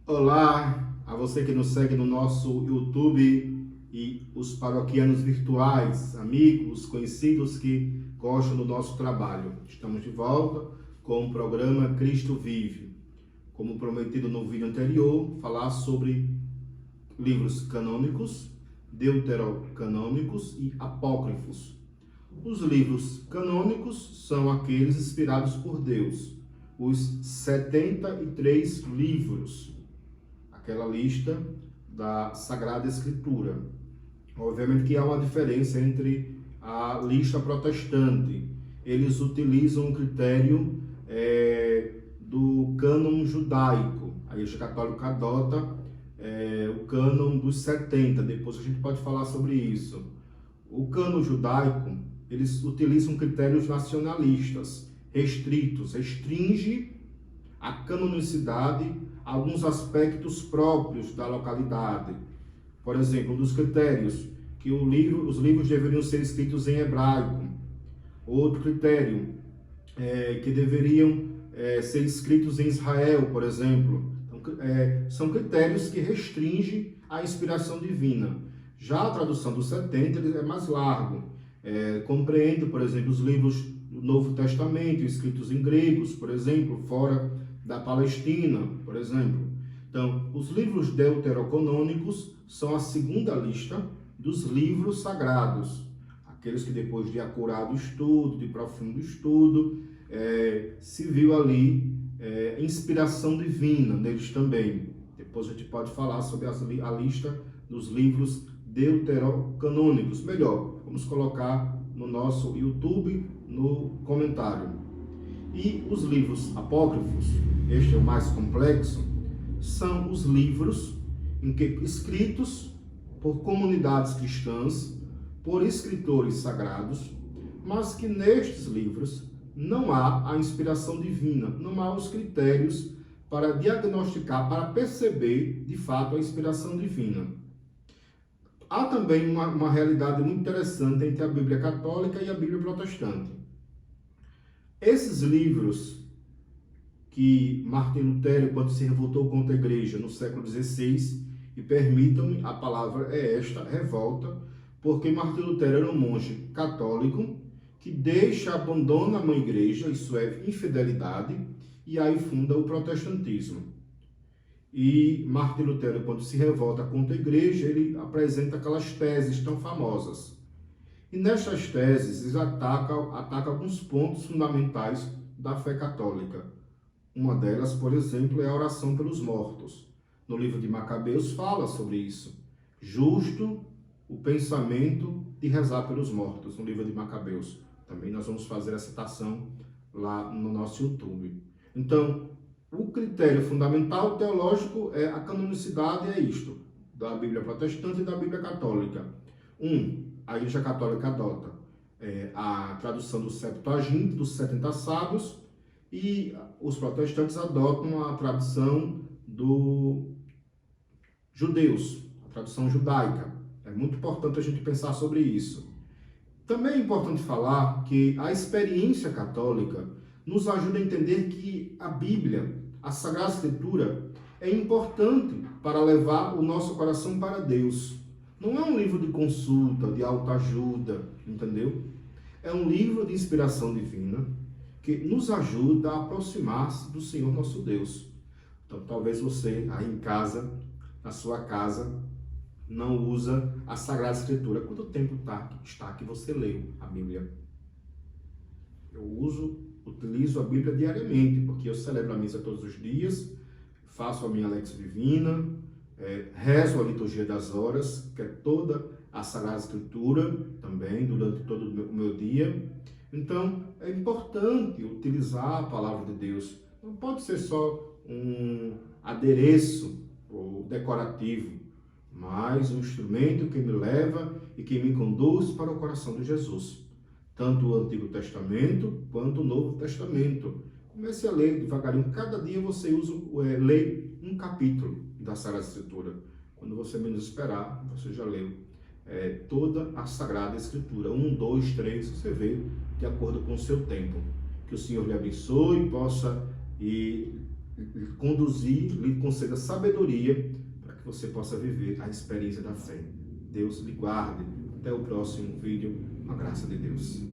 Olá a você que nos segue no nosso YouTube e os paroquianos virtuais, amigos, conhecidos que gostam do nosso trabalho. Estamos de volta com o programa Cristo Vive. Como prometido no vídeo anterior, falar sobre livros canônicos, deuterocanônicos e apócrifos. Os livros canônicos são aqueles inspirados por Deus, os 73 livros, aquela lista da Sagrada Escritura. Obviamente que há uma diferença entre a lista protestante. Eles utilizam o critério do cânon judaico. A Igreja Católica adota o cânon dos 70. Depois a gente pode falar sobre isso. O cânon judaico, eles utilizam critérios nacionalistas, restritos, restringe a canonicidade a alguns aspectos próprios da localidade. Por exemplo, um dos critérios, que os livros deveriam ser escritos em hebraico. Outro critério, que deveriam ser escritos em Israel, por exemplo. Então, são critérios que restringem a inspiração divina. Já a tradução dos 70 é mais largo. Compreende, por exemplo, os livros do Novo Testamento, escritos em gregos, por exemplo, fora da Palestina, por exemplo. Então, os livros deuterocanônicos são a segunda lista dos livros sagrados. Aqueles que depois de acurado estudo, de profundo estudo, se viu ali inspiração divina neles também. Depois a gente pode falar sobre a lista dos livros deuterocanônicos. Melhor, vamos colocar no nosso YouTube, no comentário. E os livros apócrifos, este é o mais complexo, são os livros escritos por comunidades cristãs, por escritores sagrados, mas que nestes livros não há a inspiração divina, não há os critérios para diagnosticar, para perceber de fato a inspiração divina. Há também uma realidade muito interessante entre a Bíblia Católica e a Bíblia Protestante. Esses livros que Martinho Lutero, quando se revoltou contra a igreja no século XVI, e permitam-me, a palavra é esta, revolta, porque Martinho Lutero era um monge católico que abandona a mãe igreja, isso é, infidelidade, e aí funda o protestantismo. E Martinho Lutero, quando se revolta contra a igreja, ele apresenta aquelas teses tão famosas. E nestas teses, eles atacam alguns pontos fundamentais da fé católica. Uma delas, por exemplo, é a oração pelos mortos. No livro de Macabeus fala sobre isso. Justo o pensamento de rezar pelos mortos, no livro de Macabeus. Também nós vamos fazer a citação lá no nosso YouTube. Então, o critério fundamental teológico é a canonicidade, é isto, da Bíblia protestante e da Bíblia católica. A Igreja Católica adota a tradução do Septuaginta, dos 70 sábios, e os protestantes adotam a tradução dos judeus, a tradução judaica. É muito importante a gente pensar sobre isso. Também é importante falar que a experiência católica nos ajuda a entender que a Bíblia, a Sagrada Escritura, é importante para levar o nosso coração para Deus. Não é um livro de consulta, de autoajuda, entendeu? É um livro de inspiração divina que nos ajuda a aproximar-se do Senhor nosso Deus. Então, talvez você aí em casa, na sua casa, não usa a Sagrada Escritura. Quanto tempo está que você leu a Bíblia? Eu utilizo a Bíblia diariamente, porque eu celebro a missa todos os dias, faço a minha Lexio Divina, rezo a liturgia das horas, que é toda a Sagrada Escritura também, durante todo o meu dia. Então, é importante utilizar a palavra de Deus. Não pode ser só um adereço ou decorativo, mas um instrumento que me leva e que me conduz para o coração de Jesus. Tanto o Antigo Testamento quanto o Novo Testamento. Comece a ler devagarinho. Cada dia você lê um capítulo da Sagrada Escritura. Quando você menos esperar, você já leu toda a Sagrada Escritura. 1, 2, 3, você vê de acordo com o seu tempo. Que o Senhor lhe abençoe, possa ir lhe conduzir, lhe conceda sabedoria para que você possa viver a experiência da fé. Deus lhe guarde. Até o próximo vídeo. A graça de Deus.